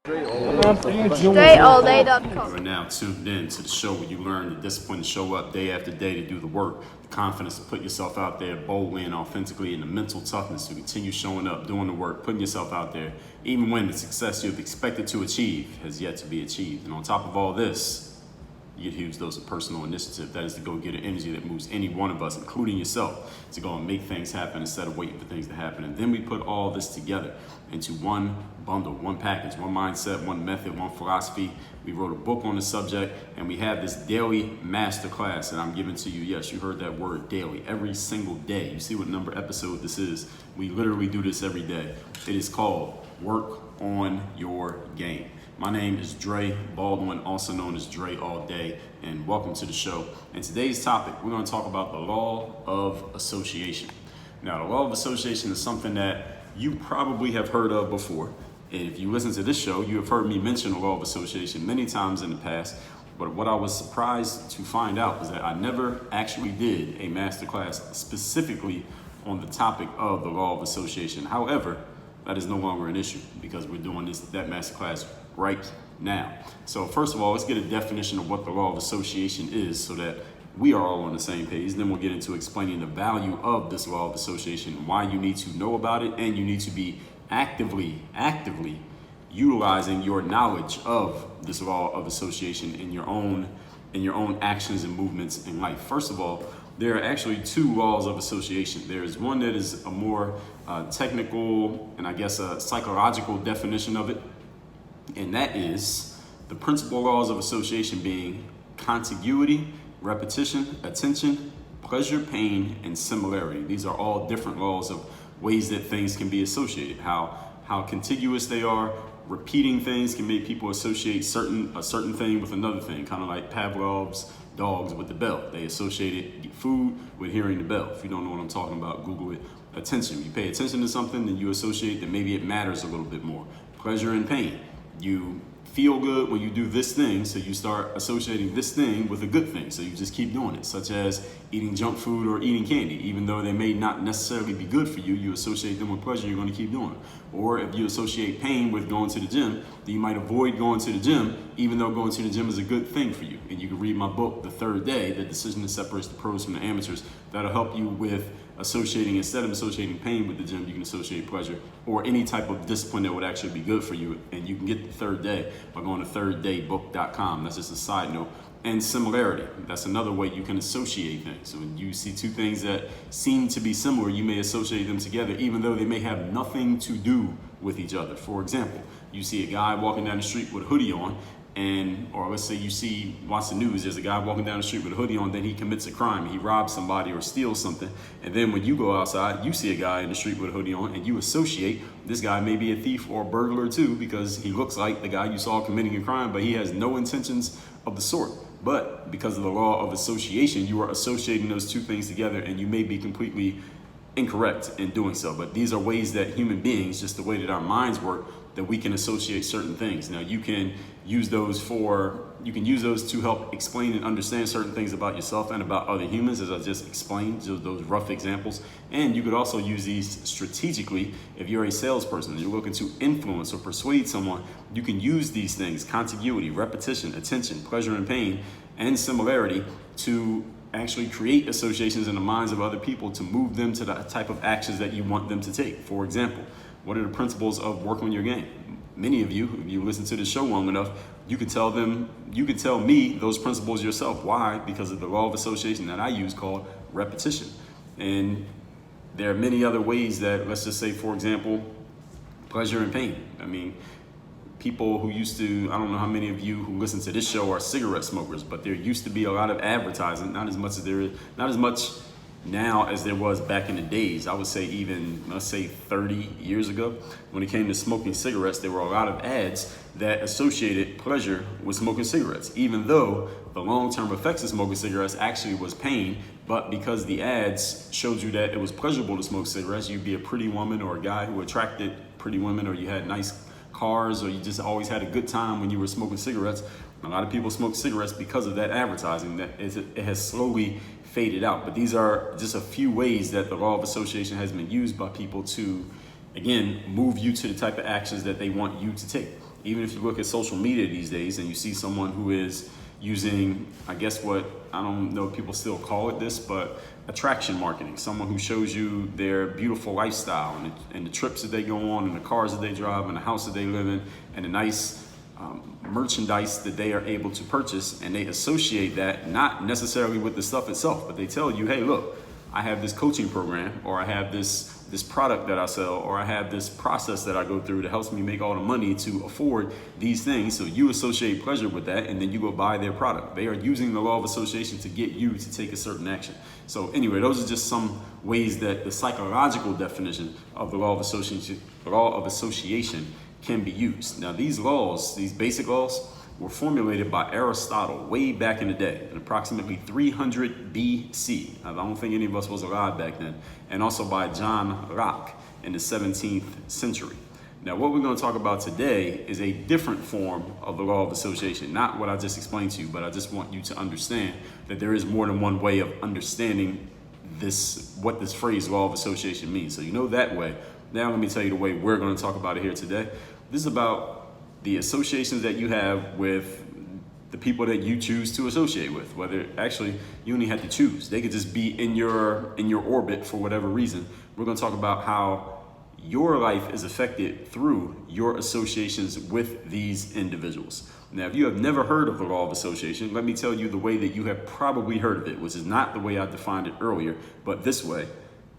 DreAllDay.com. You are now tuned in to the show where you learn the discipline to show up day after day to do the work, the confidence to put yourself out there boldly and authentically, and the mental toughness to continue showing up, doing the work, putting yourself out there, even when the success you've expected to achieve has yet to be achieved. And on top of all this, you get a huge dose of personal initiative. That is the go-getter energy that moves any one of us, including yourself, to go and make things happen instead of waiting for things to happen. And then we put all this together into one bundle, one package, one mindset, one method, one philosophy. We wrote a book on the subject, and we have this daily masterclass that I'm giving to you. Yes, you heard that word, daily, every single day. You see what number episode this is. We literally do this every day. It is called Work on Your Game. My name is Dre Baldwin, also known as Dre All Day, and welcome to the show. And today's topic, we're going to talk about the law of association. Now, the law of association is something that you probably have heard of before. And if you listen to this show, you have heard me mention the law of association many times in the past. But what I was surprised to find out was that I never actually did a masterclass specifically on the topic of the law of association. However, that is no longer an issue because we're doing that masterclass right now. So first of all, let's get a definition of what the law of association is so that we are all on the same page. Then we'll get into explaining the value of this law of association, why you need to know about it, and you need to be actively utilizing your knowledge of this law of association in your own actions and movements in life. First of all, there are actually two laws of association. There is one that is a more technical and I guess a psychological definition of it. And that is the principal laws of association being contiguity, repetition, attention, pleasure, pain, and similarity. These are all different laws of ways that things can be associated, how contiguous they are. Repeating things can make people associate a certain thing with another thing, kind of like Pavlov's dogs with the bell. They associated food with hearing the bell. If you don't know what I'm talking about, Google it. Attention. You pay attention to something, then you associate that maybe it matters a little bit more. Pleasure and pain. You feel good when you do this thing, so you start associating this thing with a good thing. So you just keep doing it, such as eating junk food or eating candy. Even though they may not necessarily be good for you, you associate them with pleasure, you're going to keep doing it. Or if you associate pain with going to the gym, then you might avoid going to the gym, even though going to the gym is a good thing for you. And you can read my book, The Third Day, The Decision That Separates the Pros from the Amateurs. That'll help you with associating, instead of associating pain with the gym, you can associate pleasure or any type of discipline that would actually be good for you. And you can get The Third Day by going to thirddaybook.com. That's just a side note. And similarity, that's another way you can associate things. So when you see two things that seem to be similar, you may associate them together even though they may have nothing to do with each other. For example, you see a guy walking down the street with a hoodie on, or let's say you watch the news, there's a guy walking down the street with a hoodie on, then he commits a crime, he robs somebody or steals something, and then when you go outside, you see a guy in the street with a hoodie on, and you associate this guy may be a thief or a burglar too, because he looks like the guy you saw committing a crime, but he has no intentions of the sort. But because of the law of association, you are associating those two things together, and you may be completely incorrect in doing so. But these are ways that human beings, just the way that our minds work, that we can associate certain things. Now you can use those to help explain and understand certain things about yourself and about other humans, as I just explained, those rough examples. And you could also use these strategically if you're a salesperson and you're looking to influence or persuade someone. You can use these things, contiguity, repetition, attention, pleasure and pain, and similarity, to actually create associations in the minds of other people to move them to the type of actions that you want them to take. For example, what are the principles of work on your game? Many of you, if you listen to the show long enough, you can tell me those principles yourself. Why? Because of the law of association that I use called repetition. And there are many other ways that, let's just say, for example, pleasure and pain. I mean, people who I don't know how many of you who listen to this show are cigarette smokers, but there used to be a lot of advertising, not as much now as there was back in the days. I would say even, let's say 30 years ago, when it came to smoking cigarettes, there were a lot of ads that associated pleasure with smoking cigarettes, even though the long-term effects of smoking cigarettes actually was pain. But because the ads showed you that it was pleasurable to smoke cigarettes, you'd be a pretty woman or a guy who attracted pretty women, or you had nice cars, or you just always had a good time when you were smoking cigarettes. A lot of people smoke cigarettes because of that advertising. It has slowly faded out. But these are just a few ways that the law of association has been used by people to, again, move you to the type of actions that they want you to take. Even if you look at social media these days and you see someone who is using, I guess what, I don't know if people still call it this, but attraction marketing. Someone who shows you their beautiful lifestyle and the trips that they go on and the cars that they drive and the house that they live in and the nice merchandise that they are able to purchase, and they associate that not necessarily with the stuff itself, but they tell you, hey, look, I have this coaching program, or I have this product that I sell, or I have this process that I go through that helps me make all the money to afford these things. So you associate pleasure with that, and then you go buy their product. They are using the law of association to get you to take a certain action. So anyway, those are just some ways that the psychological definition of the law of association can be used. Now, these laws, these basic laws, were formulated by Aristotle way back in the day, in approximately 300 BC. I don't think any of us was alive back then. And also by John Locke in the 17th century. Now, what we're going to talk about today is a different form of the law of association. Not what I just explained to you, but I just want you to understand that there is more than one way of understanding this, what this phrase law of association means. So you know that way. Now let me tell you the way we're going to talk about it here today. This is about the associations that you have with the people that you choose to associate with. Whether actually you only have to choose. They could just be in your orbit for whatever reason. We're going to talk about how your life is affected through your associations with these individuals. Now, if you have never heard of the law of association, let me tell you the way that you have probably heard of it, which is not the way I defined it earlier, but this way.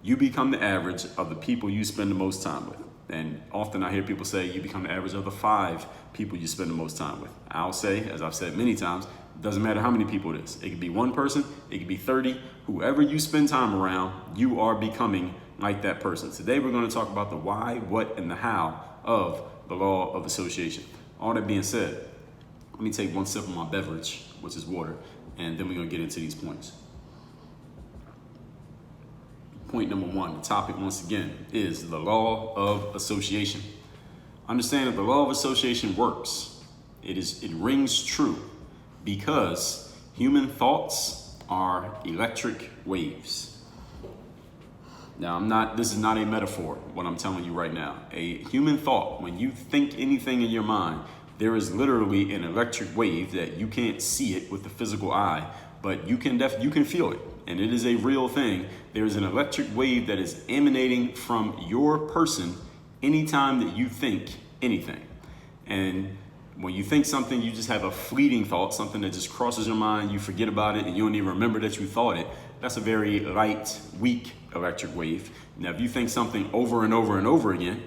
You become the average of the people you spend the most time with. And often I hear people say you become the average of the 5 people you spend the most time with. I'll say, as I've said many times, it doesn't matter how many people it is. It could be one person, it could be 30. Whoever you spend time around, you are becoming like that person. Today we're going to talk about the why, what, and the how of the law of association. All that being said, let me take one sip of my beverage, which is water, and then we're going to get into these points. Point number 1, the topic once again is the law of association. Understand that the law of association works. It rings true because human thoughts are electric waves. Now, this is not a metaphor, what I'm telling you right now. A human thought, when you think anything in your mind, there is literally an electric wave that you can't see it with the physical eye, but you can feel it. And it is a real thing. There's an electric wave that is emanating from your person anytime that you think anything. And when you think something, you just have a fleeting thought, something that just crosses your mind, you forget about it, and you don't even remember that you thought it. That's a very light, weak electric wave. Now, if you think something over and over and over again,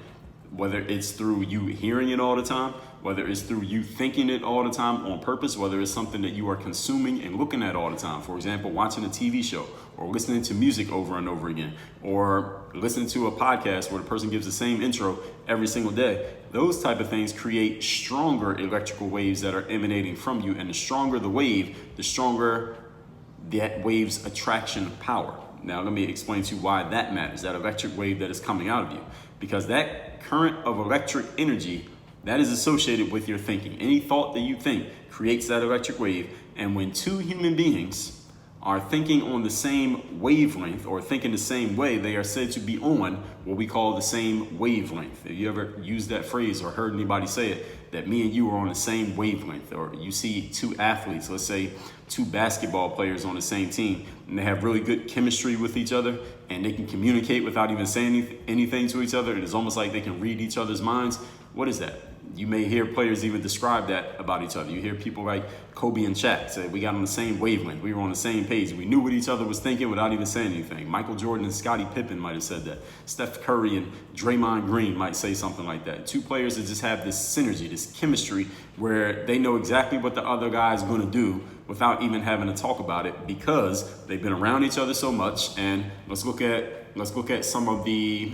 whether it's through you hearing it all the time, whether it's through you thinking it all the time on purpose, whether it's something that you are consuming and looking at all the time. For example, watching a TV show or listening to music over and over again, or listening to a podcast where the person gives the same intro every single day. Those type of things create stronger electrical waves that are emanating from you. And the stronger the wave, the stronger that wave's attraction power. Now, let me explain to you why that matters, that electric wave that is coming out of you. Because that current of electric energy, that is associated with your thinking. Any thought that you think creates that electric wave. And when two human beings are thinking on the same wavelength or thinking the same way, they are said to be on what we call the same wavelength. Have you ever used that phrase or heard anybody say it, that me and you are on the same wavelength? Or you see two athletes, let's say 2 basketball players on the same team, and they have really good chemistry with each other, and they can communicate without even saying anything to each other. It is almost like they can read each other's minds. What is that? You may hear players even describe that about each other. You hear people like Kobe and Shaq say, we got on the same wavelength. We were on the same page. We knew what each other was thinking without even saying anything. Michael Jordan and Scottie Pippen might have said that. Steph Curry and Draymond Green might say something like that. 2 players that just have this synergy, this chemistry, where they know exactly what the other guy is going to do without even having to talk about it, because they've been around each other so much. And let's look at some of the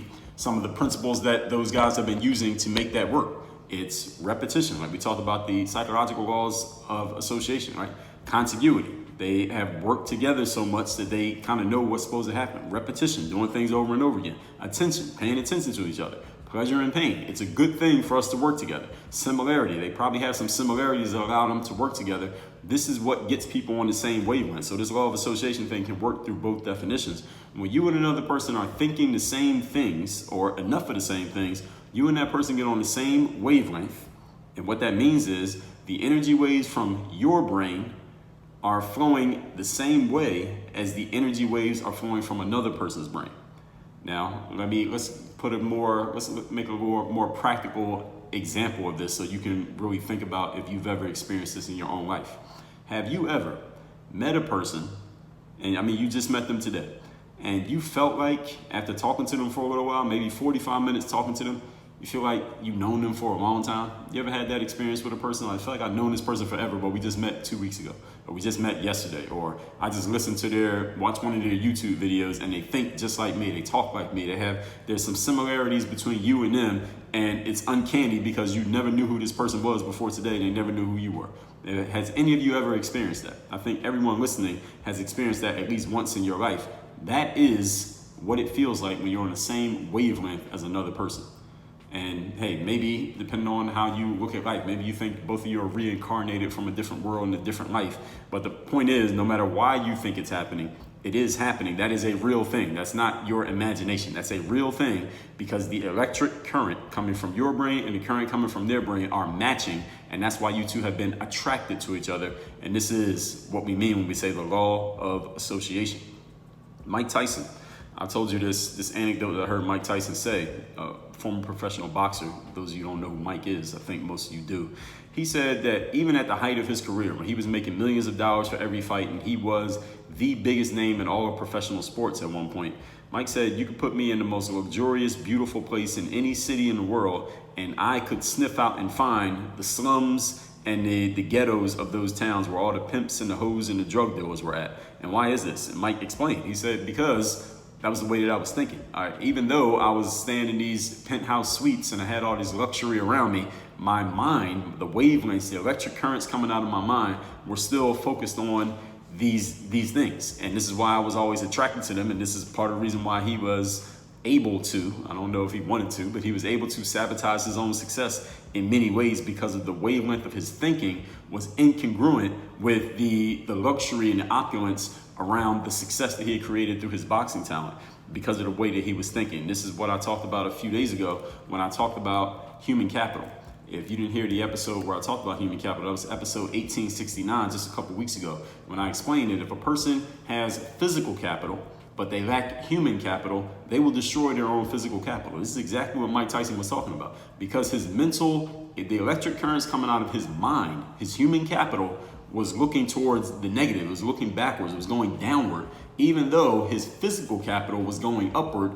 principles that those guys have been using to make that work. It's repetition, like we talked about the psychological laws of association, right? Contiguity. They have worked together so much that they kind of know what's supposed to happen. Repetition, doing things over and over again. Attention, paying attention to each other. Pleasure and pain. It's a good thing for us to work together. Similarity. They probably have some similarities that allow them to work together. This is what gets people on the same wavelength. So this law of association thing can work through both definitions. When you and another person are thinking the same things, or enough of the same things, you and that person get on the same wavelength, And what that means is the energy waves from your brain are flowing the same way as the energy waves are flowing from another person's brain. Now, let's make a more practical example of this so you can really think about if you've ever experienced this in your own life. Have you ever met a person, and you just met them today, and you felt like after talking to them for a little while, maybe 45 minutes talking to them, you feel like you've known them for a long time? You ever had that experience with a person? I feel like I've known this person forever, but we just met 2 weeks ago, or we just met yesterday, or I just listened to watch one of their YouTube videos and they think just like me, they talk like me, there's some similarities between you and them, and it's uncanny because you never knew who this person was before today, and they never knew who you were. Has any of you ever experienced that? I think everyone listening has experienced that at least once in your life. That is what it feels like when you're on the same wavelength as another person. And hey, maybe depending on how you look at life, maybe you think both of you are reincarnated from a different world and a different life. But the point is, no matter why you think it's happening, it is happening. That is a real thing. That's not your imagination. That's a real thing, because the electric current coming from your brain and the current coming from their brain are matching. And that's why you two have been attracted to each other. And this is what we mean when we say the law of association. Mike Tyson. I told you this anecdote that I heard Mike Tyson say, former professional boxer. Those of you who don't know who Mike is, I think most of you do. He said that even at the height of his career, when he was making millions of dollars for every fight, and he was the biggest name in all of professional sports at one point, Mike said, you could put me in the most luxurious, beautiful place in any city in the world, and I could sniff out and find the slums and the ghettos of those towns where all the pimps and the hoes and the drug dealers were at. And why is this? And Mike explained. He said, because that was the way that I was thinking. All right, even though I was staying in these penthouse suites and I had all this luxury around me, my mind, the wavelengths, the electric currents coming out of my mind were still focused on these things. And this is why I was always attracted to them. And this is part of the reason why he was able to, I don't know if he wanted to, but he was able to sabotage his own success in many ways because of the wavelength of his thinking was incongruent with the luxury and the opulence around the success that he had created through his boxing talent, because of the way that he was thinking. This is what I talked about a few days ago when I talked about human capital. If you didn't hear the episode where I talked about human capital, that was episode 1869, just a couple weeks ago, when I explained that if a person has physical capital, but they lack human capital, they will destroy their own physical capital. This is exactly what Mike Tyson was talking about. Because the electric currents coming out of his mind, his human capital was looking towards the negative, it was looking backwards, it was going downward. Even though his physical capital was going upward,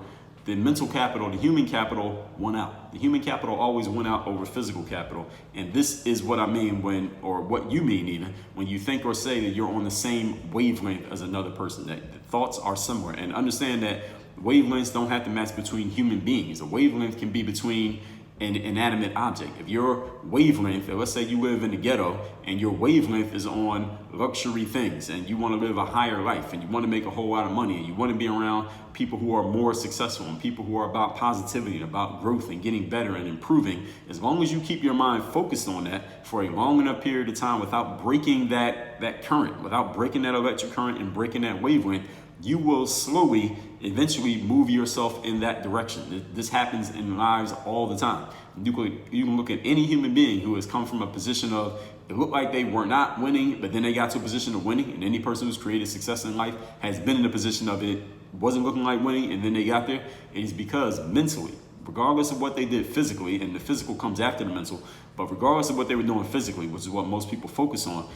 the mental capital, the human capital won out. The human capital always went out over physical capital. And this is what I mean what you mean even, when you think or say that you're on the same wavelength as another person, that the thoughts are similar. And understand that wavelengths don't have to match between human beings. A wavelength can be between an inanimate object. If your wavelength, let's say you live in the ghetto and your wavelength is on luxury things and you want to live a higher life and you want to make a whole lot of money and you want to be around people who are more successful and people who are about positivity and about growth and getting better and improving, as long as you keep your mind focused on that for a long enough period of time without breaking that current, without breaking that electric current and breaking that wavelength, you will slowly, eventually move yourself in that direction. This happens in lives all the time. You can look at any human being who has come from a position of, it looked like they were not winning, but then they got to a position of winning. And any person who's created success in life has been in a position of it wasn't looking like winning, and then they got there. It is because mentally, regardless of what they did physically, and the physical comes after the mental, but regardless of what they were doing physically, which is what most people focus on,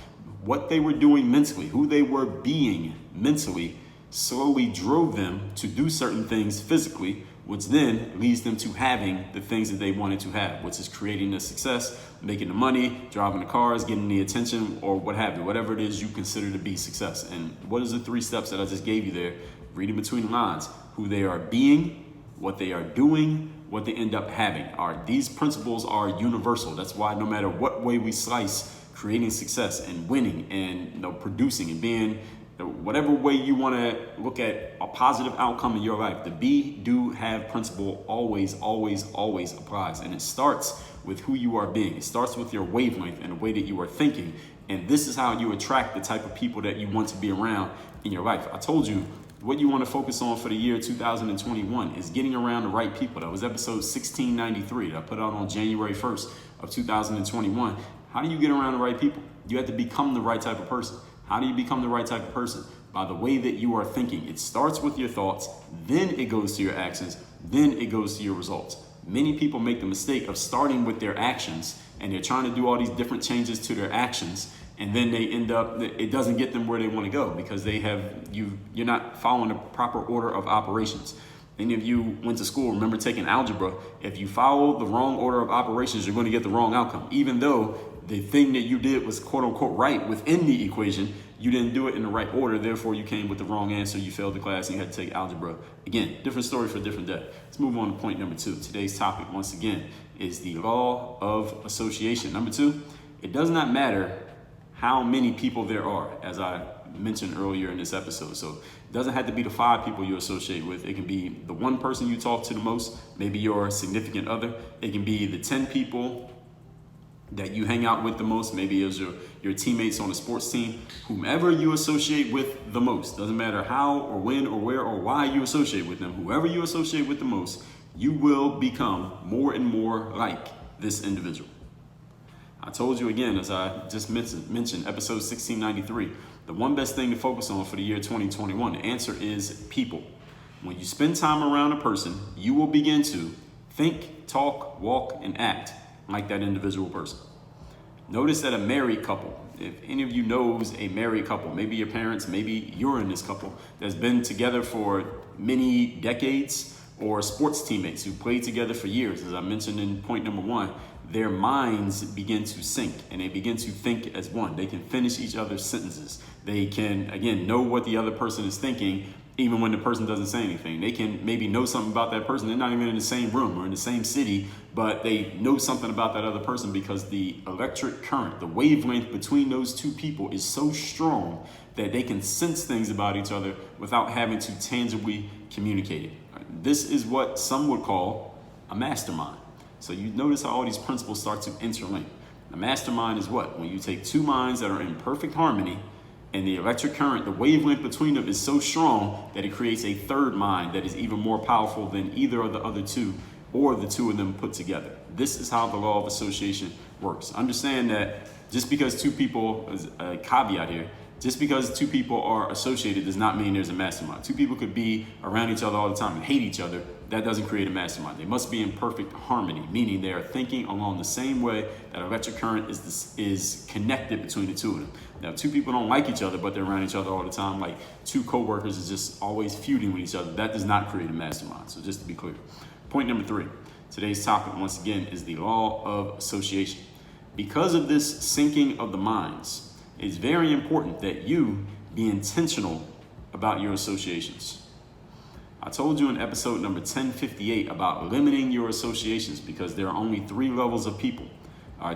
what they were doing mentally, who they were being mentally, slowly drove them to do certain things physically, which then leads them to having the things that they wanted to have, which is creating the success, making the money, driving the cars, getting the attention, or what have you, whatever it is you consider to be success. And what is the 3 steps that I just gave you there? Reading between the lines, who they are being, what they are doing, what they end up having. All right, these principles are universal. That's why no matter what way we slice creating success and winning and producing and being, whatever way you want to look at a positive outcome in your life, the be, do, have principle always, always, always applies. And it starts with who you are being. It starts with your wavelength and the way that you are thinking. And this is how you attract the type of people that you want to be around in your life. I told you what you want to focus on for the year 2021 is getting around the right people. That was episode 1693 that I put out on January 1st of 2021. How do you get around the right people? You have to become the right type of person. How do you become the right type of person? By the way that you are thinking. It starts with your thoughts, then it goes to your actions, then it goes to your results. Many people make the mistake of starting with their actions, and they're trying to do all these different changes to their actions, and then they end up, it doesn't get them where they want to go because you're not following the proper order of operations. Any of you went to school, remember taking algebra. If you follow the wrong order of operations, you're going to get the wrong outcome. Even though the thing that you did was quote unquote right within the equation, you didn't do it in the right order. Therefore, you came with the wrong answer. You failed the class and you had to take algebra. Again, different story for a different day. Let's move on to point number 2. Today's topic, once again, is the law of association. Number 2, it does not matter how many people there are, as I mentioned earlier in this episode. So it doesn't have to be the 5 people you associate with. It can be the 1 person you talk to the most, maybe your significant other. It can be the 10 people that you hang out with the most, maybe as your teammates on a sports team. Whomever you associate with the most, doesn't matter how or when or where or why you associate with them, whoever you associate with the most, you will become more and more like this individual. I told you again, as I just mentioned, episode 1693, the one best thing to focus on for the year 2021, the answer is people. When you spend time around a person, you will begin to think, talk, walk, and act like that individual person. Notice that a married couple, if any of you knows a married couple, maybe your parents, maybe you're in this couple that's been together for many decades, or sports teammates who played together for years, as I mentioned in point number 1, their minds begin to sync and they begin to think as one. They can finish each other's sentences. They can, again, know what the other person is thinking, even when the person doesn't say anything. They can maybe know something about that person. They're not even in the same room or in the same city, but they know something about that other person because the electric current, the wavelength between those 2 people is so strong that they can sense things about each other without having to tangibly communicate it. This is what some would call a mastermind. So you notice how all these principles start to interlink. The mastermind is what? When you take 2 minds that are in perfect harmony and the electric current, the wavelength between them is so strong that it creates a third mind that is even more powerful than either of the other 2 or the 2 of them put together. This is how the law of association works. Understand that just because 2 people, as a caveat here, just because 2 people are associated does not mean there's a mastermind. 2 people could be around each other all the time and hate each other. That doesn't create a mastermind. They must be in perfect harmony, meaning they are thinking along the same way that electric current is connected between the 2 of them. Now, 2 people don't like each other, but they're around each other all the time. Like 2 coworkers is just always feuding with each other. That does not create a mastermind. So just to be clear. Point number 3. Today's topic, once again, is the law of association. Because of this syncing of the minds, it's very important that you be intentional about your associations. I told you in episode number 1058 about limiting your associations because there are only 3 levels of people.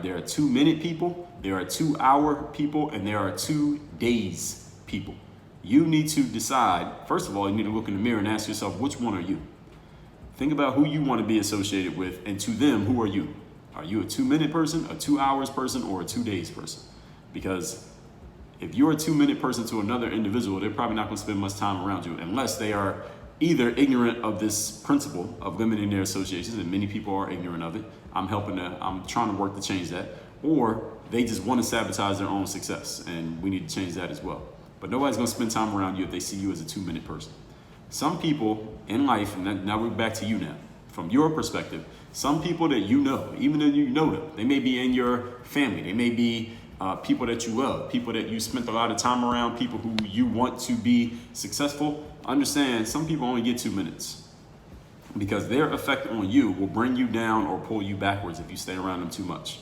There are 2-minute people, there are 2-hour people, and there are 2 days people. You need to decide, first of all, you need to look in the mirror and ask yourself, which one are you? Think about who you want to be associated with, and to them, who are you? Are you a 2-minute person, a 2 hours person, or a 2 days person? Because if you're a 2-minute person to another individual, they're probably not going to spend much time around you unless they are either ignorant of this principle of limiting their associations, and many people are ignorant of it. I'm trying to work to change that, or they just want to sabotage their own success, and we need to change that as well. But nobody's going to spend time around you if they see you as a 2-minute person. Some people in life, and now we're back to you now, from your perspective, some people that you know, even though you know them, they may be in your family, they may be people that you love, people that you spent a lot of time around, people who you want to be successful. Understand, some people only get 2 minutes because their effect on you will bring you down or pull you backwards if you stay around them too much.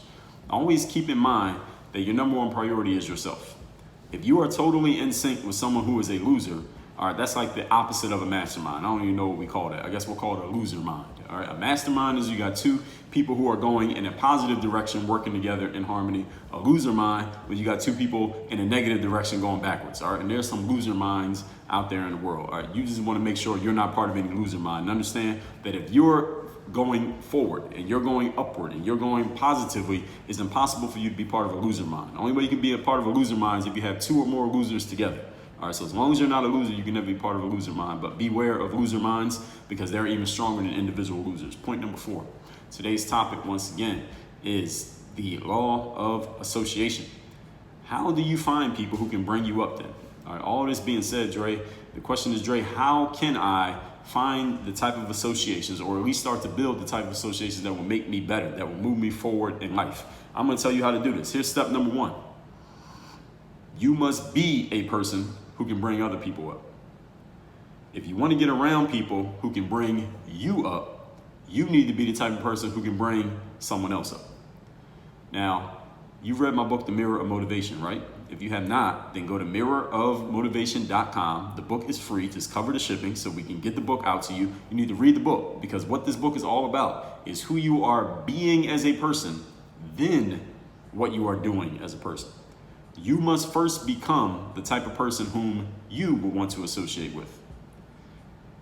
Always keep in mind that your number 1 priority is yourself. If you are totally in sync with someone who is a loser, all right, that's like the opposite of a mastermind. I don't even know what we call that. I guess we'll call it a loser mind. All right, a mastermind is you got 2 people who are going in a positive direction, working together in harmony. A loser mind, where you got 2 people in a negative direction going backwards. All right, and there's some loser minds out there in the world. All right, you just want to make sure you're not part of any loser mind. And understand that if you're going forward and you're going upward and you're going positively, it's impossible for you to be part of a loser mind. The only way you can be a part of a loser mind is if you have 2 or more losers together. All right, so as long as you're not a loser, you can never be part of a loser mind, but beware of loser minds because they're even stronger than individual losers. Point number 4. Today's topic, once again, is the law of association. How do you find people who can bring you up then? All right, all this being said, Dre, the question is, Dre, how can I find the type of associations, or at least start to build the type of associations that will make me better, that will move me forward in life? I'm going to tell you how to do this. Here's step number one. You must be a person who can bring other people up. If you want to get around people who can bring you up, you need to be the type of person who can bring someone else up. Now, you've read my book, The Mirror of Motivation, right? If you have not, then go to mirrorofmotivation.com. The book is free. Just cover the shipping so we can get the book out to you. You need to read the book, because what this book is all about is who you are being as a person, then what you are doing as a person. You must first become the type of person whom you will want to associate with.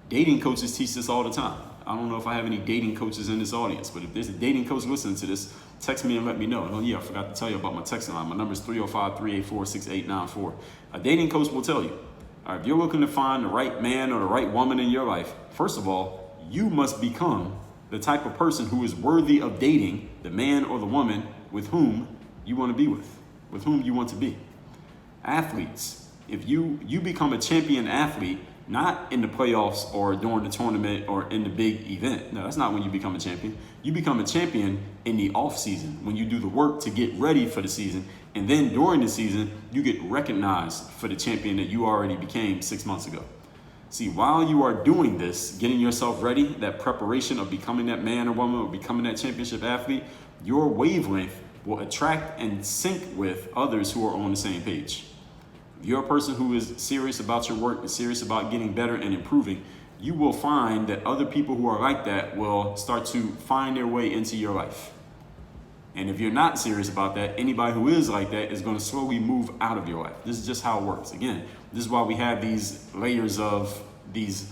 Dating coaches teach this all the time. I don't know if I have any dating coaches in this audience, but if there's a dating coach listening to this, text me and let me know. And oh yeah, I forgot to tell you about my text line. My number is 305-384-6894. A dating coach will tell you, all right, if you're looking to find the right man or the right woman in your life, first of all, you must become the type of person who is worthy of dating the man or the woman with whom you want to be with whom you want to be. Athletes, if you become a champion athlete, not in the playoffs or during the tournament or in the big event. No, that's not when you become a champion. You become a champion in the off season, when you do the work to get ready for the season. And then during the season, you get recognized for the champion that you already became 6 months ago. See, while you are doing this, getting yourself ready, that preparation of becoming that man or woman or becoming that championship athlete, your wavelength will attract and sync with others who are on the same page. If you're a person who is serious about your work and serious about getting better and improving, you will find that other people who are like that will start to find their way into your life. And if you're not serious about that, anybody who is like that is going to slowly move out of your life. This is just how it works. Again, this is why we have these layers of these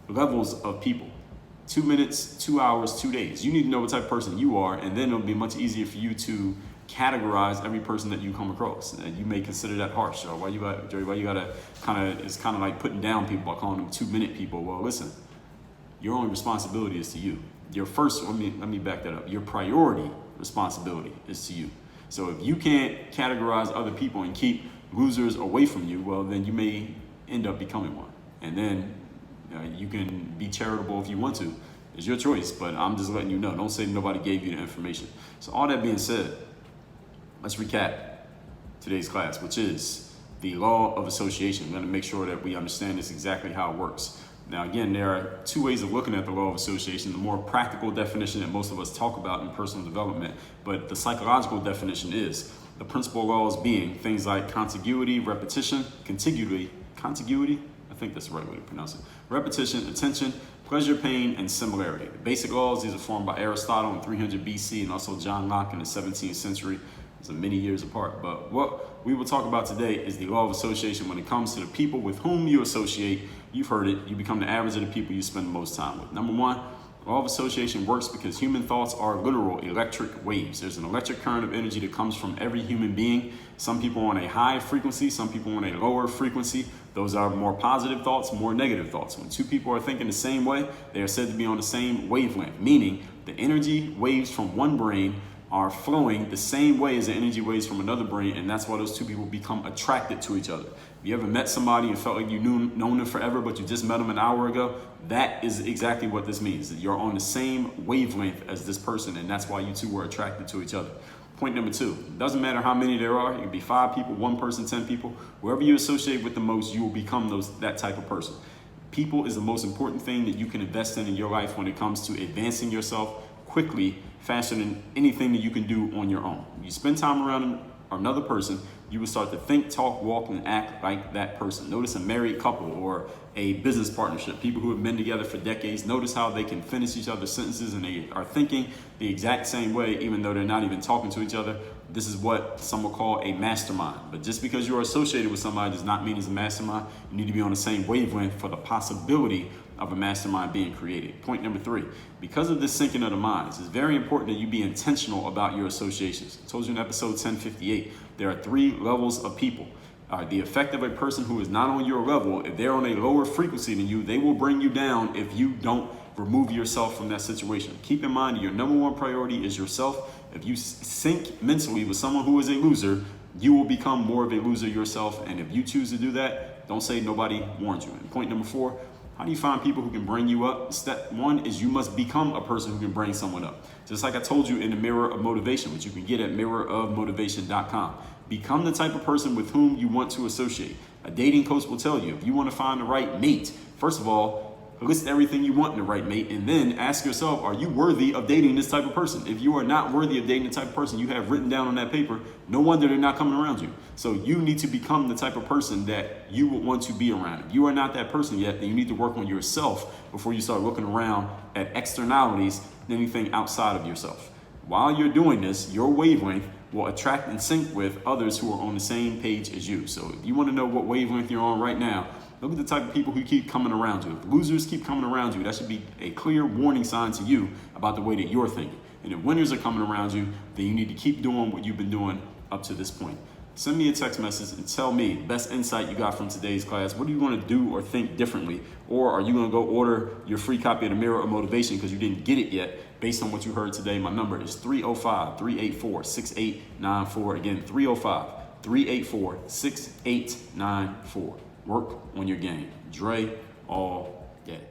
levels of people. 2 minutes, 2 hours, 2 days. You need to know what type of person you are, and then it'll be much easier for you to categorize every person that you come across. And you may consider that harsh. Or why you gotta it's kind of like putting down people by calling them 2 minute people. Well, listen, your only responsibility is to you. Your first, let me back that up. Your priority responsibility is to you. So if you can't categorize other people and keep losers away from you, well, then you may end up becoming one. And then you can be charitable if you want to. It's your choice, but I'm just letting you know. Don't say nobody gave you the information. So all that being said, let's recap today's class, which is the law of association. I'm going to make sure that we understand this exactly how it works. Now, again, there are two ways of looking at the law of association. The more practical definition that most of us talk about in personal development, but the psychological definition is the principal laws being things like contiguity, repetition, contiguity, I think that's the right way to pronounce it. Repetition, attention, pleasure, pain, and similarity. The basic laws, these are formed by Aristotle in 300 BC and also John Locke in the 17th century. So many years apart. But what we will talk about today is the law of association when it comes to the people with whom you associate. You've heard it. You become the average of the people you spend the most time with. Number one, law of association works because human thoughts are literal electric waves. There's an electric current of energy that comes from every human being. Some people on a high frequency, some people on a lower frequency. Those are more positive thoughts, more negative thoughts. When two people are thinking the same way, they are said to be on the same wavelength, meaning the energy waves from one brain are flowing the same way as the energy waves from another brain, and that's why those two people become attracted to each other. If you ever met somebody and felt like you known them forever, but you just met them an hour ago, that is exactly what this means. That you're on the same wavelength as this person, and that's why you two were attracted to each other. Point number two, it doesn't matter how many there are. It can be 5 people, 1 person, 10 people. Whoever you associate with the most, you will become that type of person. People is the most important thing that you can invest in your life when it comes to advancing yourself quickly, faster than anything that you can do on your own. You spend time around another person, you will start to think, talk, walk, and act like that person. Notice a married couple or a business partnership, people who have been together for decades. Notice how they can finish each other's sentences and they are thinking the exact same way, even though they're not even talking to each other. This is what some will call a mastermind. But just because you're associated with somebody does not mean it's a mastermind. You need to be on the same wavelength for the possibility of a mastermind being created. Point number 3, because of this syncing of the minds, it's very important that you be intentional about your associations. I told you in episode 1058, there are 3 levels of people. The effect of a person who is not on your level, if they're on a lower frequency than you, they will bring you down if you don't remove yourself from that situation. Keep in mind your number one priority is yourself. If you sync mentally with someone who is a loser, you will become more of a loser yourself. And if you choose to do that, don't say nobody warned you. And point number 4, how do you find people who can bring you up? Step 1 is you must become a person who can bring someone up. Just like I told you in the Mirror of Motivation, which you can get at mirrorofmotivation.com. Become the type of person with whom you want to associate. A dating coach will tell you, if you want to find the right mate, first of all, list everything you want in the right mate, and then ask yourself, are you worthy of dating this type of person? If you are not worthy of dating the type of person you have written down on that paper, no wonder they're not coming around you. So you need to become the type of person that you would want to be around. If you are not that person yet, then you need to work on yourself before you start looking around at externalities, anything outside of yourself. While you're doing this, your wavelength will attract and sync with others who are on the same page as you. So if you want to know what wavelength you're on right now, look at the type of people who keep coming around you. If losers keep coming around you, that should be a clear warning sign to you about the way that you're thinking. And if winners are coming around you, then you need to keep doing what you've been doing up to this point. Send me a text message and tell me best insight you got from today's class. What are you going to do or think differently? Or are you going to go order your free copy of the Mirror of Motivation because you didn't get it yet based on what you heard today? My number is 305-384-6894. Again, 305-384-6894. Work on your game. Dre all day.